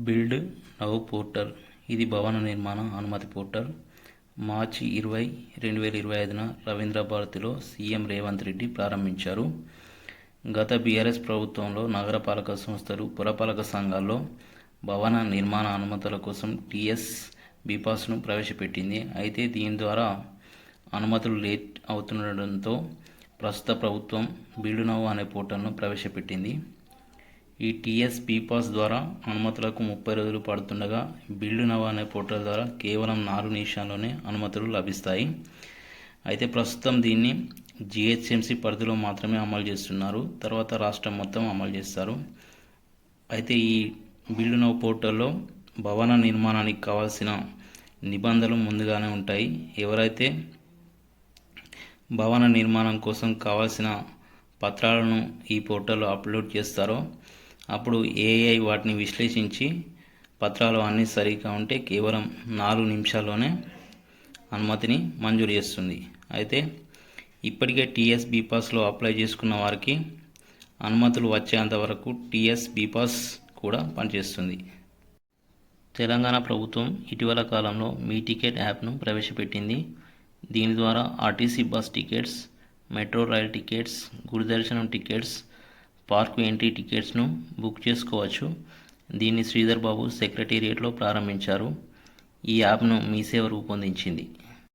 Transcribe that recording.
Build now portal ఇది భవన నిర్మాణ అనుమతి పోర్టల్. మార్చి 20, 2025న రవీంద్ర భారతిలో సీఎం రేవంత్ రెడ్డి ప్రారంభించారు. గత బీఆర్ఎస్ ప్రభుత్వంలో నగరపాలక సంస్థలు, పురపాలక సంఘాల్లో భవన నిర్మాణ అనుమతుల కోసం టీఎస్ బీపాస్ను ప్రవేశపెట్టింది. అయితే దీని ద్వారా అనుమతులు లేట్ అవుతుండడంతో ప్రస్తుత ప్రభుత్వం బిల్డ్ నౌ అనే పోర్టల్ను ప్రవేశపెట్టింది. ఈ టీఎస్ బీపాస్ ద్వారా అనుమతులకు 30 రోజులు పడుతుండగా బిల్డ్ నౌ అనే పోర్టల్ ద్వారా కేవలం 4 నిమిషాల్లోనే అనుమతులు లభిస్తాయి. అయితే ప్రస్తుతం దీన్ని జిహెచ్ఎంసీ పరిధిలో మాత్రమే అమలు చేస్తున్నారు. తర్వాత రాష్ట్రం మొత్తం అమలు చేస్తారు. అయితే ఈ బిల్డ్ నౌ పోర్టల్లో భవన నిర్మాణానికి కావాల్సిన నిబంధనలు ముందుగానే ఉంటాయి. ఎవరైతే భవన నిర్మాణం కోసం కావాల్సిన పత్రాలను ఈ పోర్టల్లో అప్లోడ్ చేస్తారో అప్పుడు ఏఐ వాటిని విశ్లేషించి పత్రాలు అన్నీ సరిగ్గా ఉంటే కేవలం 4 నిమిషాల్లోనే అనుమతిని మంజూరు చేస్తుంది. అయితే ఇప్పటికే టీఎస్ బీపాస్లో అప్లై చేసుకున్న వారికి అనుమతులు వచ్చేంత వరకు టీఎస్ బీపాస్ కూడా పనిచేస్తుంది. తెలంగాణ ప్రభుత్వం ఇటీవల కాలంలో మీ టికెట్ యాప్ను ప్రవేశపెట్టింది. దీని ద్వారా RTC bus tickets, metro rail tickets, గురుదర్శనం టికెట్స్, పార్కు ఎంట్రీ టికెట్స్ను బుక్ చేసుకోవచ్చు. దీన్ని శ్రీధర్ బాబు సెక్రటేరియట్లో ప్రారంభించారు. ఈ యాప్ను మీ సేవ రూపొందించింది.